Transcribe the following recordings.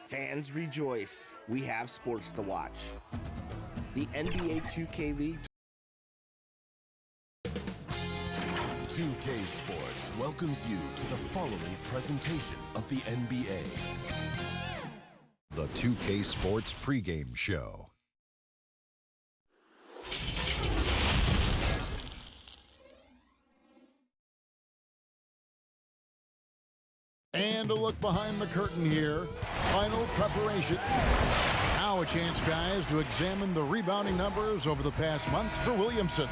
Fans rejoice. We have sports to watch. The NBA 2K League 2K Sports welcomes you to the following presentation of the NBA. The 2K Sports pregame show. And a look behind the curtain here. Final preparation. Now a chance, guys, to examine the rebounding numbers over the past months for Williamson.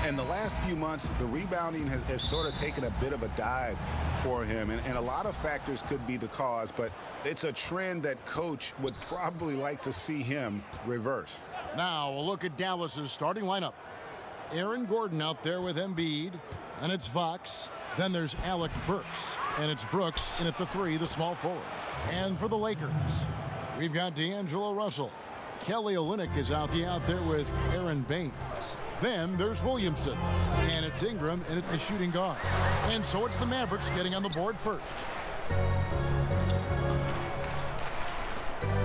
And the last few months, the rebounding has sort of taken a bit of a dive for him. And a lot of factors could be the cause, but it's a trend that coach would probably like to see him reverse. Now a look at Dallas's starting lineup. Aaron Gordon out there with Embiid, and it's Fox. Then there's Alec Burks, and it's Brooks in at the 3, the small forward. And for the Lakers, we've got D'Angelo Russell. Kelly Olynyk is out there with Aaron Baines. Then there's Williamson, and it's Ingram in at the shooting guard. And so it's the Mavericks getting on the board first.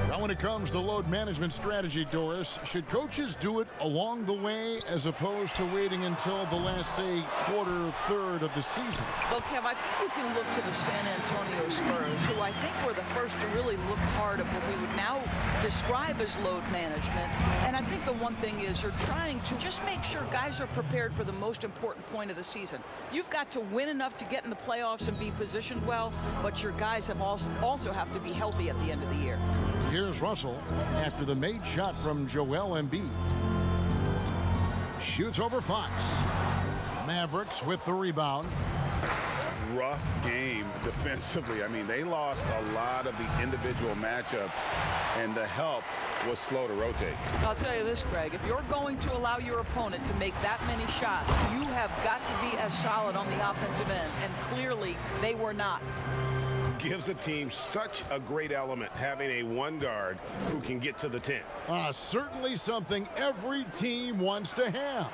Now when it comes to load management strategy, Doris, should coaches do it along the way as opposed to waiting until the last, say, quarter, third of the season? Well, Kev, I think you can look to the San Antonio Spurs, who I think were the first to really look hard at what we would now describe as load management. And I think the one thing is you're trying to just make sure guys are prepared for the most important point of the season. You've got to win enough to get in the playoffs and be positioned well, but your guys have also have to be healthy at the end of the year. Here's Russell after the made shot from Joel Embiid. Shoots over Fox. Mavericks with the rebound. Rough game defensively. I mean, they lost a lot of the individual matchups, and the help was slow to rotate. I'll tell you this, Greg, if you're going to allow your opponent to make that many shots, you have got to be as solid on the offensive end, and clearly they were not. Gives a team such a great element having a one guard who can get to the 10. Certainly something every team wants to have.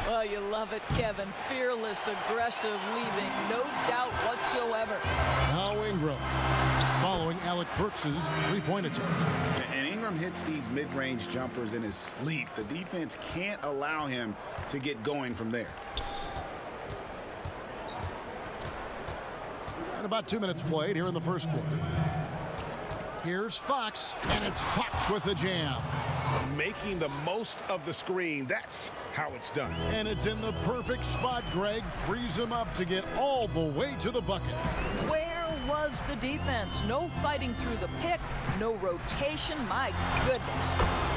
Oh, you love it, Kevin. Fearless, aggressive, leaving. No doubt whatsoever. Now Ingram following Alec Burks' three-point attempt. And Ingram hits these mid-range jumpers in his sleep. The defense can't allow him to get going from there. About 2 minutes played here in the first quarter. Here's Fox, and it's Fox with the jam. Making the most of the screen, that's how it's done. And it's in the perfect spot, Greg. Frees him up to get all the way to the bucket. Where was the defense? No fighting through the pick, no rotation, my goodness.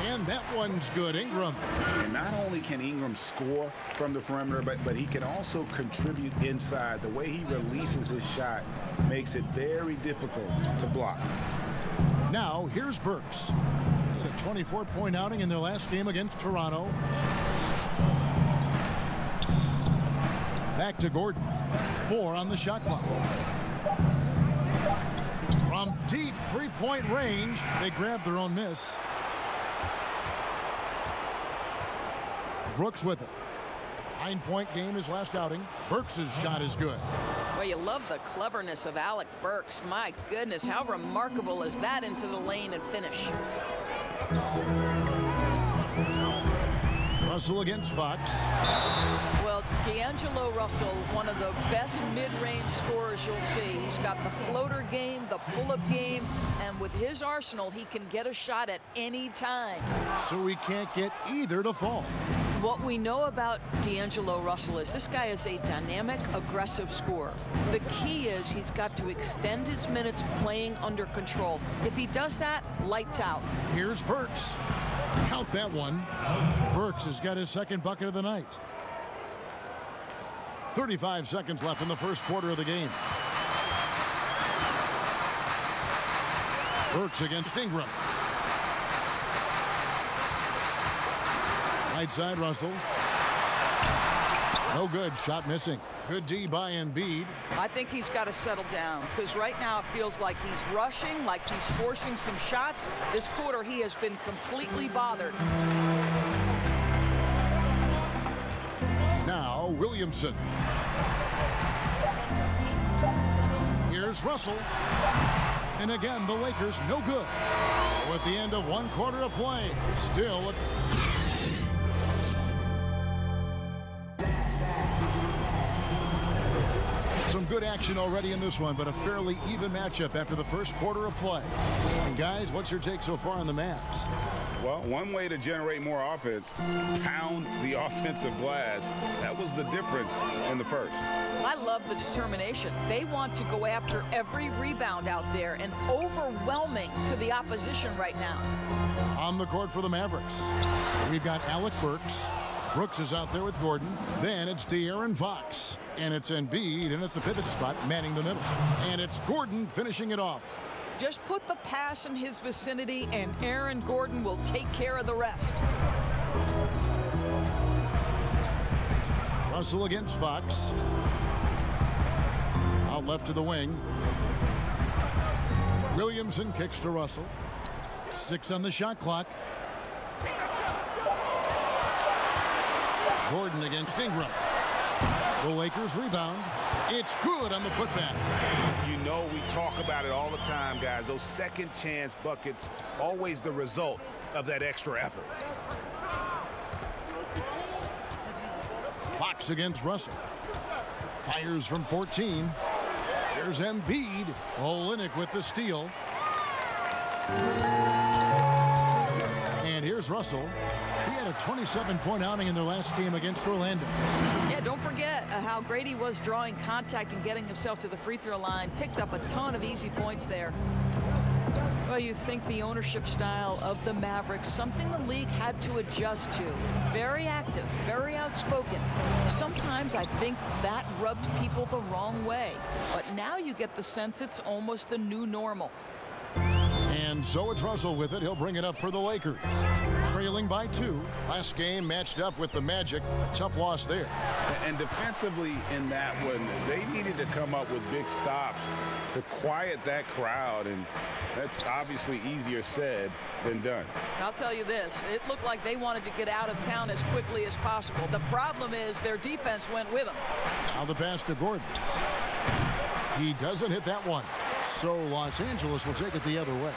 And that one's good, Ingram. And not only can Ingram score from the perimeter, but he can also contribute inside. The way he releases his shot makes it very difficult to block. Now, here's Burks. A 24-point outing in their last game against Toronto. Back to Gordon. 4 on the shot clock. From deep three-point range, they grab their own miss. Brooks with it. 9-point game his last outing. Burks' shot is good. Well, you love the cleverness of Alec Burks. My goodness, how remarkable is that into the lane and finish? Russell against Fox. Well, D'Angelo Russell, one of the best mid-range scorers you'll see. He's got the floater game, the pull-up game, and with his arsenal, he can get a shot at any time. So he can't get either to fall. What we know about D'Angelo Russell is this guy is a dynamic, aggressive scorer. The key is he's got to extend his minutes playing under control. If he does that, lights out. Here's Burks. Count that one. Burks has got his second bucket of the night. 35 seconds left in the first quarter of the game. Burks against Ingram. Right side, Russell. No good. Shot missing. Good D by Embiid. I think he's got to settle down because right now it feels like he's rushing, like he's forcing some shots. This quarter he has been completely bothered. Now Williamson. Here's Russell. And again, the Lakers no good. So at the end of 1 quarter of play, still some good action already in this one, but a fairly even matchup after the first quarter of play. And guys, what's your take so far on the Mavs? Well, one way to generate more offense, pound the offensive glass. That was the difference in the first. I love the determination. They want to go after every rebound out there and overwhelming to the opposition right now. On the court for the Mavericks, we've got Alec Burks. Brooks is out there with Gordon. Then it's De'Aaron Fox. And it's Embiid in at the pivot spot, manning the middle. And it's Gordon finishing it off. Just put the pass in his vicinity, and Aaron Gordon will take care of the rest. Russell against Fox. Out left to the wing. Williamson kicks to Russell. 6 on the shot clock. Gordon against Ingram. The Lakers rebound. It's good on the putback. You know we talk about it all the time, guys. Those second chance buckets, always the result of that extra effort. Fox against Russell. Fires from 14. There's Embiid. Olynyk with the steal. And here's Russell. He had a 27-point outing in their last game against Orlando. Yeah, don't forget how great he was drawing contact and getting himself to the free throw line. Picked up a ton of easy points there. Well, you think the ownership style of the Mavericks, something the league had to adjust to. Very active, very outspoken. Sometimes I think that rubbed people the wrong way. But now you get the sense it's almost the new normal. And so it's Russell with it. He'll bring it up for the Lakers. Trailing by 2. Last game matched up with the Magic. A tough loss there. And defensively in that one, they needed to come up with big stops to quiet that crowd. And that's obviously easier said than done. I'll tell you this. It looked like they wanted to get out of town as quickly as possible. The problem is their defense went with them. Now the pass to Gordon. He doesn't hit that one. So Los Angeles will take it the other way.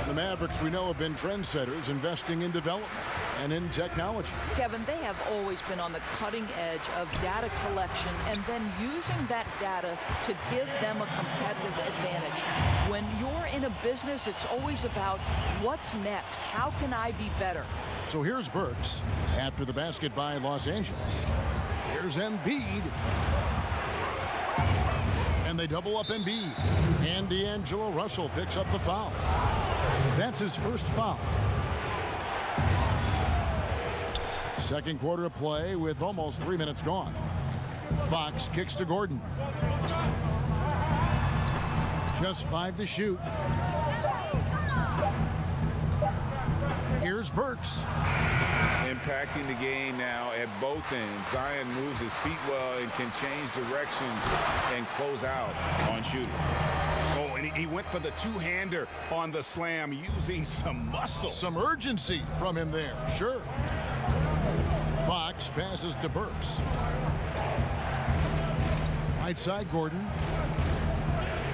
The Mavericks, we know, have been trendsetters, investing in development and in technology. Kevin, they have always been on the cutting edge of data collection and then using that data to give them a competitive advantage. When you're in a business, it's always about what's next? How can I be better? So here's Burks after the basket by Los Angeles. Here's Embiid. And they double up Embiid. And D'Angelo Russell picks up the foul. That's his first foul. Second quarter of play with almost 3 minutes gone. Fox kicks to Gordon. Just 5 to shoot. Here's Burks. Impacting the game now at both ends. Zion moves his feet well and can change direction and close out on shooting. Oh, and he went for the two-hander on the slam using some muscle. Some urgency from him there, sure. Fox passes to Burks. Right side, Gordon.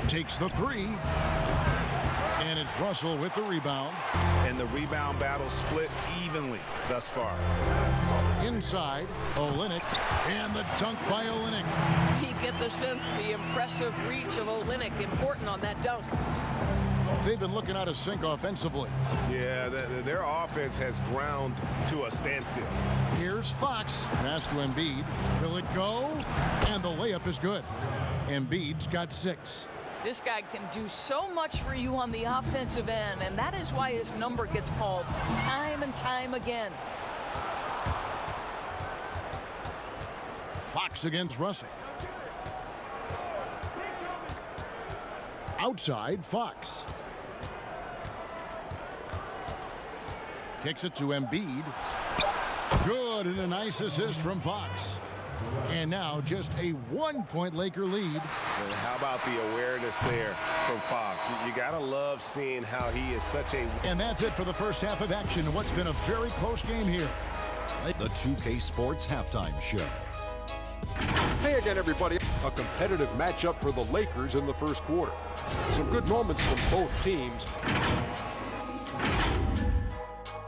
Takes the 3. And it's Russell with the rebound. And the rebound battle split evenly thus far. Inside, Olynyk. And the dunk by Olynyk. You get the sense the impressive reach of Olynyk, important on that dunk. They've been looking out of sync offensively. Yeah, their offense has ground to a standstill. Here's Fox. Pass to Embiid. Will it go? And the layup is good. Embiid's got 6. This guy can do so much for you on the offensive end, and that is why his number gets called time and time again. Fox against Russell. Outside, Fox. Kicks it to Embiid. Good, and a nice assist from Fox. And now just a 1-point Laker lead. And how about the awareness there from Fox? You gotta love seeing how he is such a... And that's it for the first half of action. What's been a very close game here. The 2K Sports Halftime Show. Hey again, everybody. A competitive matchup for the Lakers in the first quarter. Some good moments from both teams.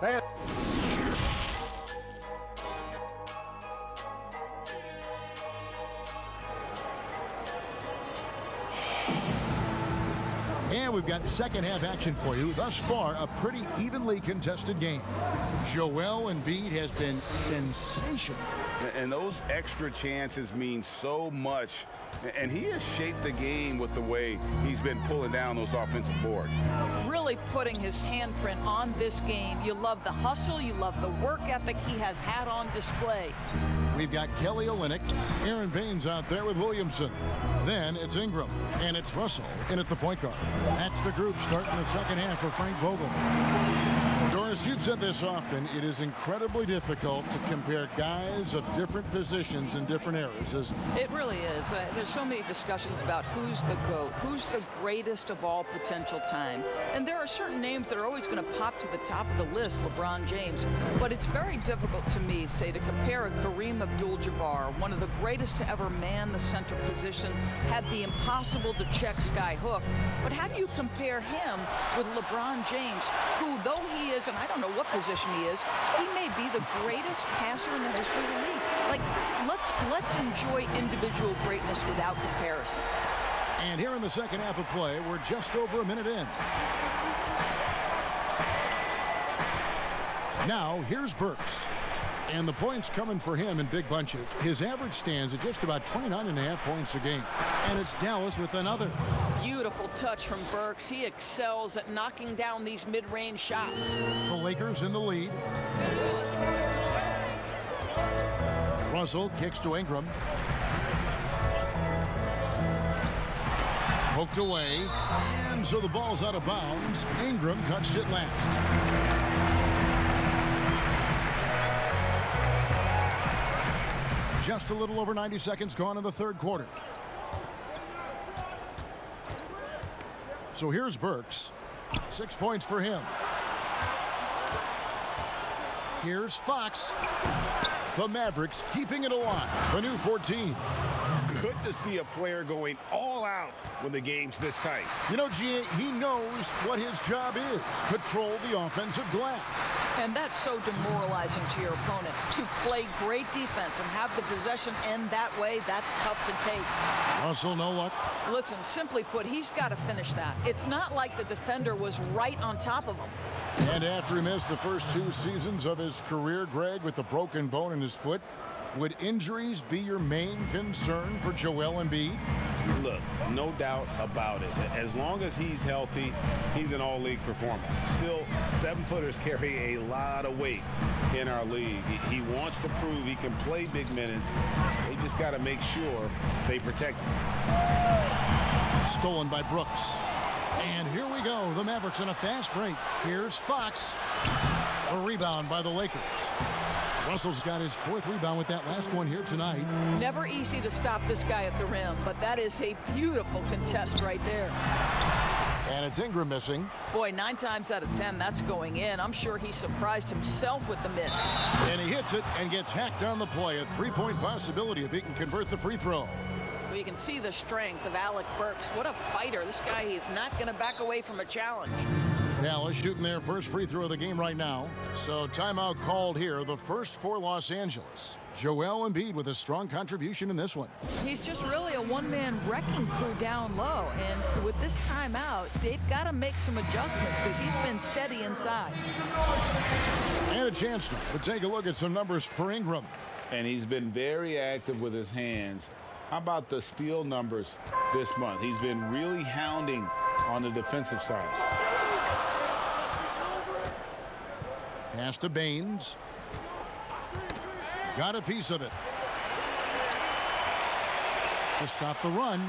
And And we've got second half action for you. Thus far, a pretty evenly contested game. Joel Embiid has been sensational. And those extra chances mean so much. And he has shaped the game with the way he's been pulling down those offensive boards. Really putting his handprint on this game. You love the hustle. You love the work ethic he has had on display. We've got Kelly Olynyk, Aaron Baines out there with Williamson. Then it's Ingram, and it's Russell in at the point guard. That's the group starting the second half for Frank Vogel. Doris, you've said this often, it is incredibly difficult to compare guys of different positions in different eras, isn't it? It really is. There's so many discussions about who's the GOAT, who's the greatest of all potential time. And there are certain names that are always going to pop to the top of the list, LeBron James. But it's very difficult to me, say, to compare a Kareem Abdul-Jabbar, one of the greatest to ever man the center position, had the impossible to check sky hook. But how do you compare him with LeBron James, who, though he is, and I don't know what position he is, he may be the greatest passer in the history of the league. Like, let's enjoy individual greatness without comparison. And here in the second half of play, we're just over a minute in. Now, here's Burks. And the points coming for him in big bunches. His average stands at just about 29.5 points a game. And it's Dallas with another. Beautiful touch from Burks. He excels at knocking down these mid-range shots. The Lakers in the lead. Russell kicks to Ingram. Poked away. And so the ball's out of bounds. Ingram touched it last. Just a little over 90 seconds gone in the third quarter. So here's Burks. 6 points for him. Here's Fox. The Mavericks keeping it alive. The new 14. Good to see a player going all out when the game's this tight. You know, G.A., he knows what his job is. Control the offensive glass. And that's so demoralizing to your opponent. To play great defense and have the possession end that way, that's tough to take. Russell, no luck. Listen, simply put, he's got to finish that. It's not like the defender was right on top of him. And after he missed the first 2 seasons of his career, Greg, with a broken bone in his foot, would injuries be your main concern for Joel Embiid? Look, no doubt about it. As long as he's healthy, he's an all-league performer. Still, 7-footers carry a lot of weight in our league. He wants to prove he can play big minutes. They just got to make sure they protect him. Stolen by Brooks. And here we go. The Mavericks in a fast break. Here's Fox. A rebound by the Lakers. Russell's got his 4th rebound with that last one here tonight. Never easy to stop this guy at the rim, but that is a beautiful contest right there. And it's Ingram missing. Boy, 9 times out of 10, that's going in. I'm sure he surprised himself with the miss. And he hits it and gets hacked on the play. A 3-point possibility if he can convert the free throw. Well, you can see the strength of Alec Burks. What a fighter. This guy is not going to back away from a challenge. Dallas shooting their first free throw of the game right now. So timeout called here, the first for Los Angeles. Joel Embiid with a strong contribution in this one. He's just really a one-man wrecking crew down low. And with this timeout, they've got to make some adjustments because he's been steady inside. And a chance to take a look at some numbers for Ingram. And he's been very active with his hands. How about the steal numbers this month? He's been really hounding on the defensive side. Pass to Baines. Got a piece of it. To stop the run.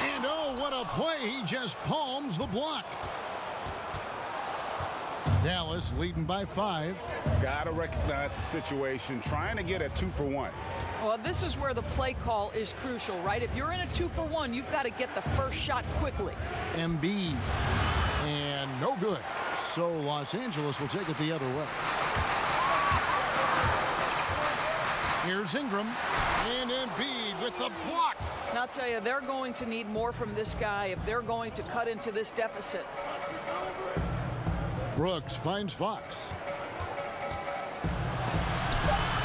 And oh, what a play. He just palms the block. Dallas leading by 5. Got to recognize the situation, trying to get a 2-for-1. Well, this is where the play call is crucial, right? If you're in a 2-for-1, you've got to get the first shot quickly. Embiid. And no good. So Los Angeles will take it the other way. Here's Ingram. And Embiid with the block. And I'll tell you, they're going to need more from this guy if they're going to cut into this deficit. Brooks finds Fox.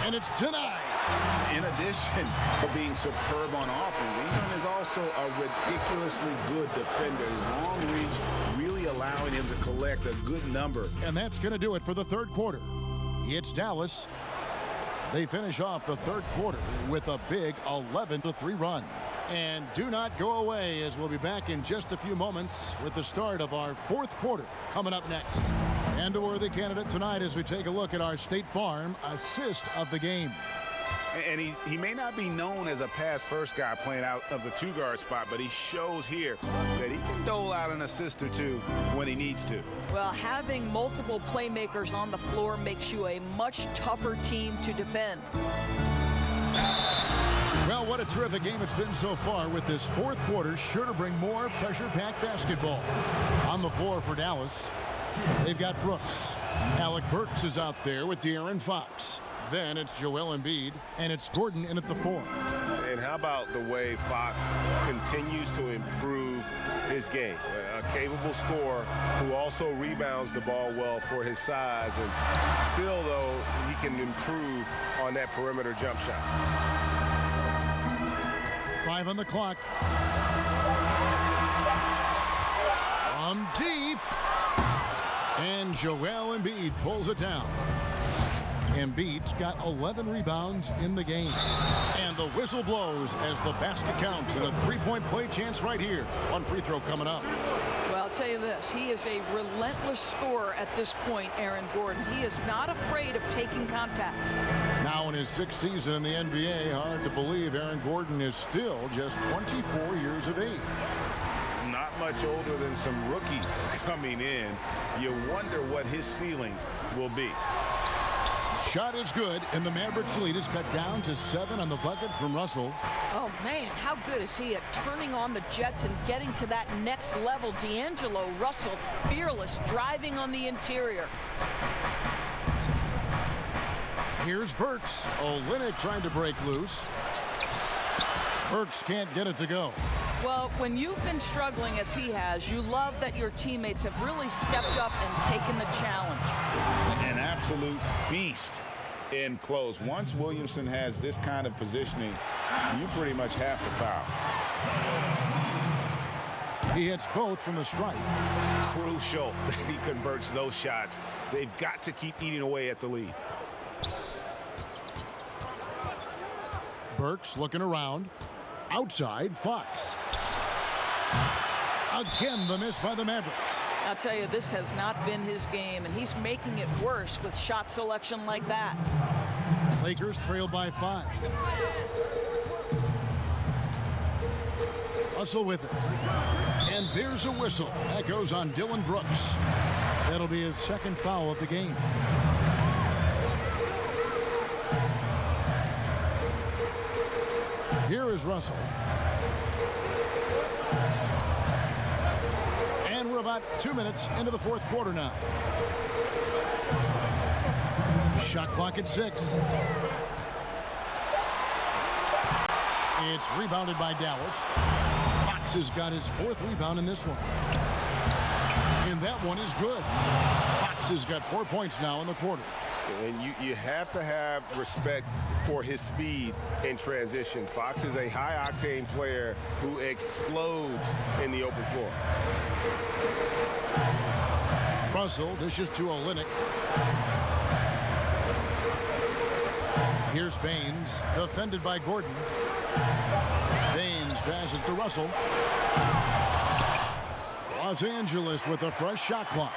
And it's denied. In addition to being superb on offense, Ingram is also a ridiculously good defender. His long reach really allowing him to collect a good number. And that's going to do it for the third quarter. It's Dallas. They finish off the third quarter with a big 11-3 run. And do not go away, as we'll be back in just a few moments with the start of our fourth quarter coming up next. And a worthy candidate tonight as we take a look at our State Farm assist of the game. And he may not be known as a pass-first guy playing out of the two-guard spot, but he shows here that he can dole out an assist or two when he needs to. Well, having multiple playmakers on the floor makes you a much tougher team to defend. Well, what a terrific game it's been so far, with this fourth quarter sure to bring more pressure-packed basketball. On the floor for Dallas, they've got Brooks. Alec Burks is out there with De'Aaron Fox. Then it's Joel Embiid, and it's Gordon in at the 4. And how about the way Fox continues to improve his game? A capable scorer who also rebounds the ball well for his size, and still, though, he can improve on that perimeter jump shot. 5 on the clock. From deep. And Joel Embiid pulls it down. Embiid's got 11 rebounds in the game. And the whistle blows as the basket counts, and a three-point play chance right here. One free throw coming up. Well, I'll tell you this, he is a relentless scorer at this point, Aaron Gordon. He is not afraid of taking contact. Now in his 6th season in the NBA, hard to believe Aaron Gordon is still just 24 years of age. Not much older than some rookies coming in. You wonder what his ceiling will be. Shot is good, and the Mavericks lead is cut down to 7 on the bucket from Russell. Oh, man, how good is he at turning on the Jets and getting to that next level? D'Angelo Russell, fearless, driving on the interior. Here's Burks. Olynyk trying to break loose. Burks can't get it to go. Well, when you've been struggling as he has, you love that your teammates have really stepped up and taken the challenge. An absolute beast in close. Once Williamson has this kind of positioning, you pretty much have to foul. He hits both from the stripe. Crucial that he converts those shots. They've got to keep eating away at the lead. Burks looking around. Outside, Fox. Again, the miss by the Mavericks. I'll tell you, this has not been his game, and he's making it worse with shot selection like that. Lakers trail by 5. Russell with it. And there's a whistle. That goes on Dillon Brooks. That'll be his second foul of the game. Here is Russell. And we're about 2 minutes into the fourth quarter now. Shot clock at 6. It's rebounded by Dallas. Fox has got his 4th rebound in this one. And that one is good. Fox has got 4 points now in the quarter. And you have to have respect for his speed in transition. Fox is a high-octane player who explodes in the open floor. Russell dishes to Olynyk. Here's Baines, defended by Gordon. Baines passes to Russell. Los Angeles with a fresh shot clock.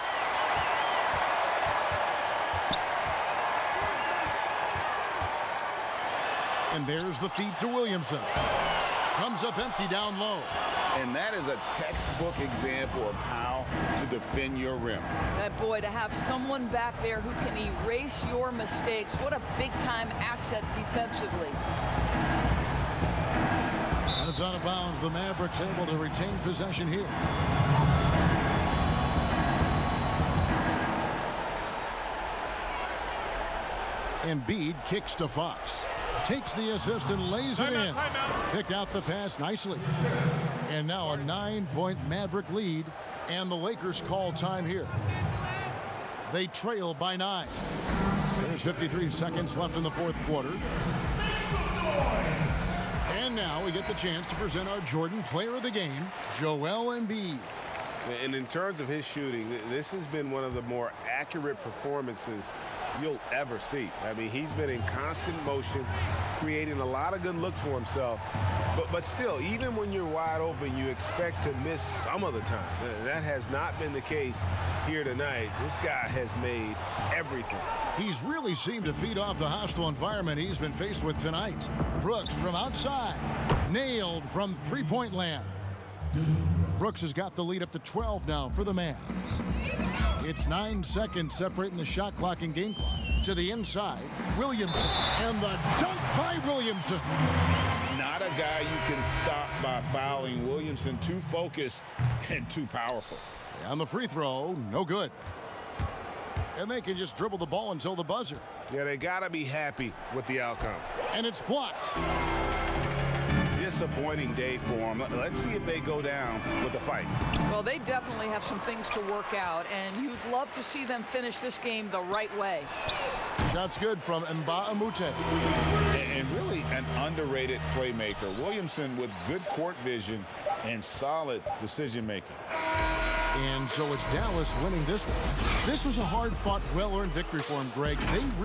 And there's the feed to Williamson. Comes up empty down low. And that is a textbook example of how to defend your rim. That boy, to have someone back there who can erase your mistakes, what a big-time asset defensively. And it's out of bounds. The Mavericks able to retain possession here. Embiid kicks to Fox. Takes the assist and lays it in. Picked out the pass nicely. And now a 9-point Maverick lead. And the Lakers call time here. They trail by 9. There's 53 seconds left in the fourth quarter. And now we get the chance to present our Jordan Player of the Game, Joel Embiid. And in terms of his shooting, this has been one of the more accurate performances you'll ever see. I mean, he's been in constant motion, creating a lot of good looks for himself. But still, even when you're wide open, you expect to miss some of the time. That has not been the case here tonight. This guy has made everything. He's really seemed to feed off the hostile environment he's been faced with tonight. Brooks from outside. Nailed from three-point land. Brooks has got the lead up to 12 now for the Mavs. It's 9 seconds separating the shot clock and game clock. To the inside, Williamson. And the dunk by Williamson. Not a guy you can stop by fouling. Williamson too focused and too powerful. And the free throw, no good. And they can just dribble the ball until the buzzer. Yeah, they got to be happy with the outcome. And it's blocked. Disappointing day for them. Let's see if they go down with a fight. Well, they definitely have some things to work out, and you'd love to see them finish this game the right way. Shot's good from Mbamute. And really an underrated playmaker. Williamson with good court vision and solid decision-making. And so it's Dallas winning this one. This was a hard-fought, well-earned victory for him, Greg. They